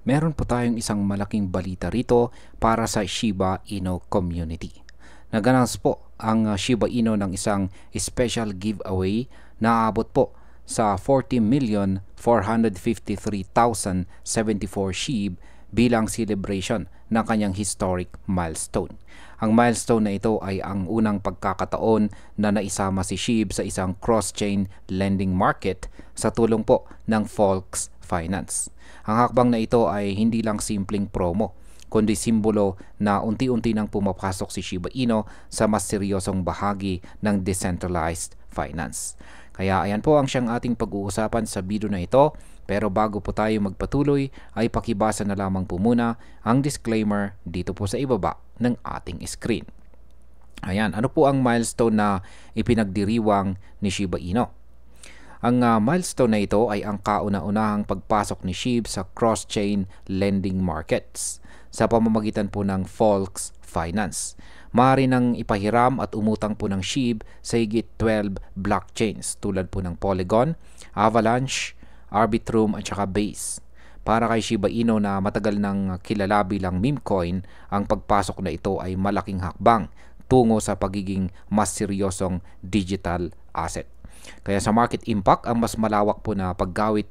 Meron po tayong isang malaking balita rito para sa Shiba Inu community. Naganap po ang Shiba Inu ng isang special giveaway na aabot po sa 40,453,074 SHIB bilang celebration ng kanyang historic milestone. Ang milestone na ito ay ang unang pagkakataon na naisama si SHIB sa isang cross-chain lending market sa tulong po ng Volks Finance. Ang hakbang na ito ay hindi lang simpleng promo, kundi simbolo na unti-unti nang pumapasok si Shiba Inu sa mas seryosong bahagi ng decentralized finance. Kaya ayan po ang siyang ating pag-uusapan sa video na ito. Pero bago po tayo magpatuloy ay pakibasa na lamang po muna ang disclaimer dito po sa ibaba ng ating screen. Ayan, ano po ang milestone na ipinagdiriwang ni Shiba Inu? Ang milestone na ito ay ang kauna-unahang pagpasok ni SHIB sa cross-chain lending markets sa pamamagitan po ng Volks Finance. Maaari nang ipahiram at umutang po ng SHIB sa higit 12 blockchains tulad po ng Polygon, Avalanche, Arbitrum at saka Base. Para kay Shiba Inu na matagal nang kilala bilang meme coin, ang pagpasok na ito ay malaking hakbang tungo sa pagiging mas seryosong digital asset. Kaya sa market impact, ang mas malawak po na paggamit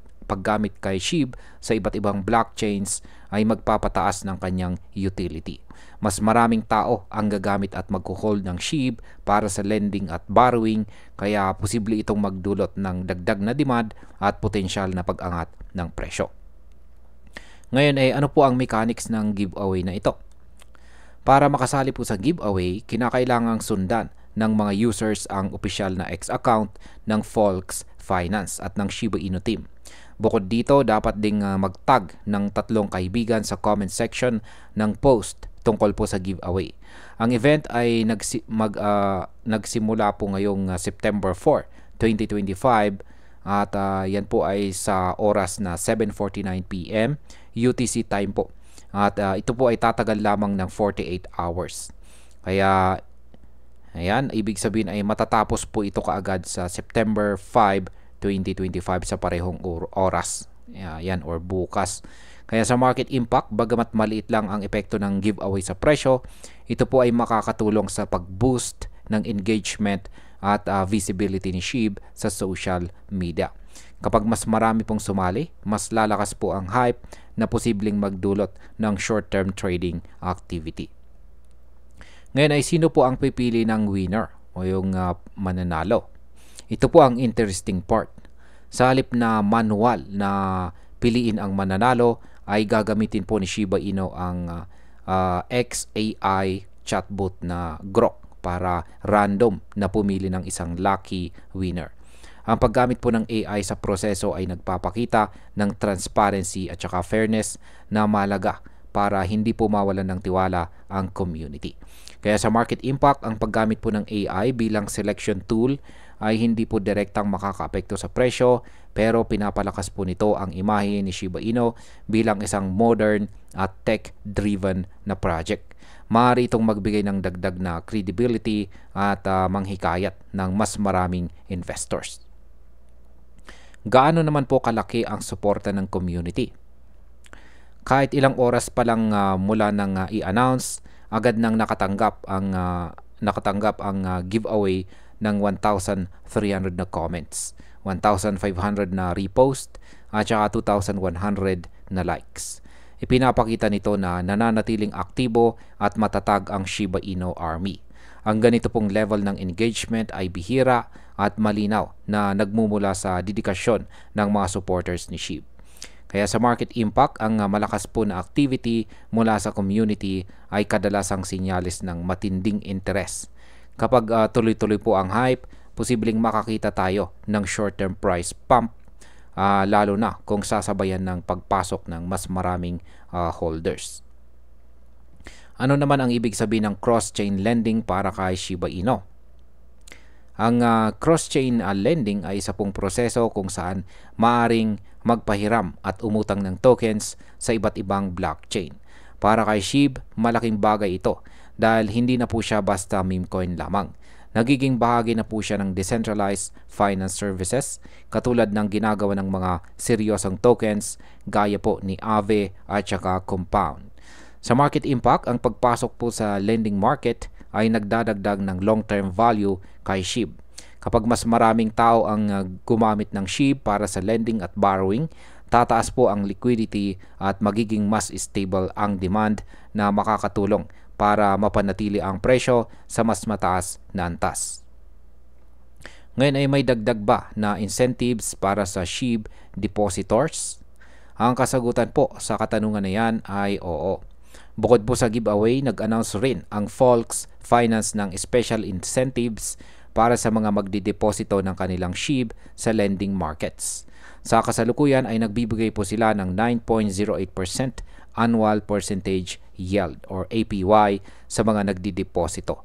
kay SHIB sa iba't ibang blockchains ay magpapataas ng kanyang utility. Mas maraming tao ang gagamit at magko-hold ng SHIB para sa lending at borrowing, kaya posible itong magdulot ng dagdag na demand at potensyal na pag-angat ng presyo. Ngayon ay ano po ang mechanics ng giveaway na ito? Para makasali po sa giveaway, kinakailangang sundan ng mga users ang opisyal na X account ng Volks Finance at ng Shiba Inu team. Bukod dito, dapat ding mag-tag ng 3 kaibigan sa comment section ng post tungkol po sa giveaway. Ang event ay nagsimula po ngayong September 4, 2025 at yan po ay sa oras na 7:49 PM UTC time po. At ito po ay tatagal lamang ng 48 hours. Kaya ayan, ibig sabihin ay matatapos po ito kaagad sa September 5, 2025 sa parehong oras. Yan, or bukas. Kaya sa market impact, bagamat maliit lang ang epekto ng giveaway sa presyo, ito po ay makakatulong sa pag-boost ng engagement at visibility ni SHIB sa social media. Kapag mas marami pong sumali, mas lalakas po ang hype na posibleng magdulot ng short-term trading activity. Ngayon ay sino po ang pipili ng winner o yung mananalo? Ito po ang interesting part. Sa halip na manual na piliin ang mananalo, ay gagamitin po ni Shiba Inu ang XAI chatbot na Grok para random na pumili ng isang lucky winner. Ang paggamit po ng AI sa proseso ay nagpapakita ng transparency at saka fairness na mahalaga para hindi po mawalan ng tiwala ang community. Kaya sa market impact, ang paggamit po ng AI bilang selection tool ay hindi po direktang makakaapekto sa presyo, pero pinapalakas po nito ang imahe ni Shiba Inu bilang isang modern at tech-driven na project. Maaari itong magbigay ng dagdag na credibility at manghikayat ng mas maraming investors. Gaano naman po kalaki ang suporta ng community? Kahit ilang oras pa lang mula nang i-announce, agad nang nakatanggap ang giveaway ng 1,300 na comments, 1,500 na repost at saka 2,100 na likes. Ipinapakita nito na nananatiling aktibo at matatag ang Shiba Inu Army. Ang ganito pong level ng engagement ay bihira at malinaw na nagmumula sa dedikasyon ng mga supporters ni SHIB. Kaya sa market impact, ang malakas po na activity mula sa community ay kadalasang sinyalis ng matinding interes. Kapag tuloy-tuloy po ang hype, posibleng makakita tayo ng short-term price pump, lalo na kung sasabayan ng pagpasok ng mas maraming holders. Ano naman ang ibig sabihin ng cross-chain lending para kay Shiba Inu? Ang cross-chain lending ay isa pong proseso kung saan maaring magpahiram at umutang ng tokens sa iba't ibang blockchain. Para kay SHIB, malaking bagay ito dahil hindi na po siya basta meme coin lamang. Nagiging bahagi na po siya ng decentralized finance services katulad ng ginagawa ng mga seryosong tokens gaya po ni Aave at saka Compound. Sa market impact, ang pagpasok po sa lending market ay nagdadagdag ng long-term value kay SHIB. Kapag mas maraming tao ang gumamit ng SHIB para sa lending at borrowing, tataas po ang liquidity at magiging mas stable ang demand na makakatulong para mapanatili ang presyo sa mas mataas na antas. Ngayon ay may dagdag ba na incentives para sa SHIB depositors? Ang kasagutan po sa katanungan na yan ay oo. Bukod po sa giveaway, nag-announce rin ang Volks Finance ng special incentives para sa mga magdideposito ng kanilang SHIB sa lending markets. Sa kasalukuyan ay nagbibigay po sila ng 9.08% annual percentage yield or APY sa mga nagdideposito.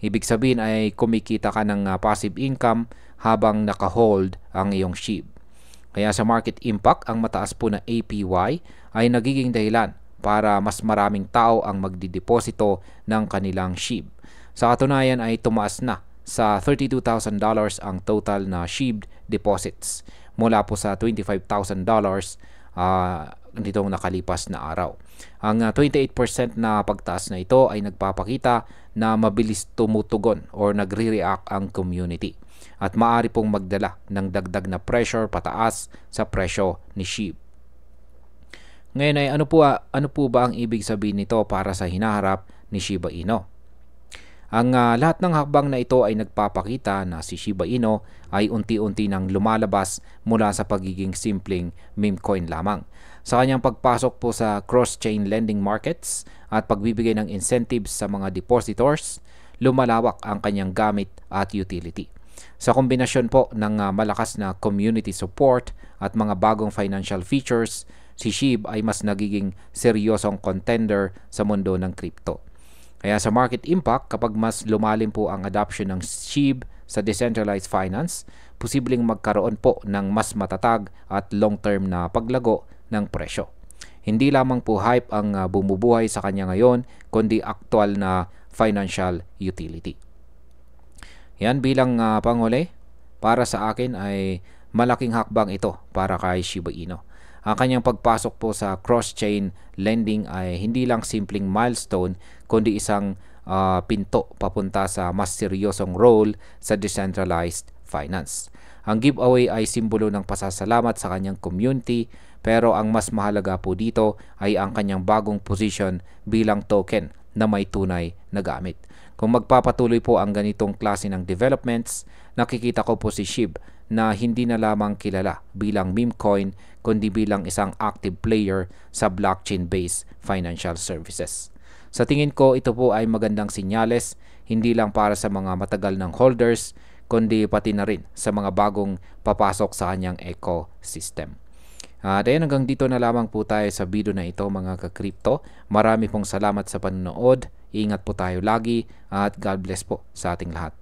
Ibig sabihin ay kumikita ka ng passive income habang naka-hold ang iyong SHIB. Kaya sa market impact, ang mataas po na APY ay nagiging dahilan para mas maraming tao ang magdideposito ng kanilang SHIB. Sa katunayan ay tumaas na sa $32,000 ang total na SHIB deposits mula po sa $25,000 nitong nakalipas na araw. Ang 28% na pagtaas na ito ay nagpapakita na mabilis tumutugon or nagre-react ang community at maaari pong magdala ng dagdag na pressure pataas sa presyo ni SHIB. Ngayon ay ano po ba ang ibig sabihin nito para sa hinaharap ni Shiba Inu? Ang lahat ng hakbang na ito ay nagpapakita na si Shiba Inu ay unti-unti nang lumalabas mula sa pagiging simpleng meme coin lamang. Sa kanyang pagpasok po sa cross-chain lending markets at pagbibigay ng incentives sa mga depositors, lumalawak ang kanyang gamit at utility. Sa kombinasyon po ng malakas na community support at mga bagong financial features, si SHIB ay mas nagiging seryosong contender sa mundo ng crypto. Kaya sa market impact, kapag mas lumalim po ang adoption ng SHIB sa decentralized finance, posibleng magkaroon po ng mas matatag at long-term na paglago ng presyo. Hindi lamang po hype ang bumubuhay sa kanya ngayon, kundi aktual na financial utility. Yan bilang panghuli, para sa akin ay malaking hakbang ito para kay Shiba Inu. Ang kanyang pagpasok po sa cross-chain lending ay hindi lang simpleng milestone, kundi isang pinto papunta sa mas seryosong role sa decentralized finance. Ang giveaway ay simbolo ng pasasalamat sa kanyang community, pero ang mas mahalaga po dito ay ang kanyang bagong position bilang token na may tunay na gamit. Kung magpapatuloy po ang ganitong klase ng developments, nakikita ko po si SHIB na hindi na lamang kilala bilang meme coin, kundi bilang isang active player sa blockchain-based financial services. Sa tingin ko, ito po ay magandang sinyales, hindi lang para sa mga matagal ng holders, kundi pati na rin sa mga bagong papasok sa kanyang ecosystem. At ayan, hanggang dito na lamang po tayo sa video na ito mga ka-crypto. Marami pong salamat sa panonood. Ingat po tayo lagi at God bless po sa ating lahat.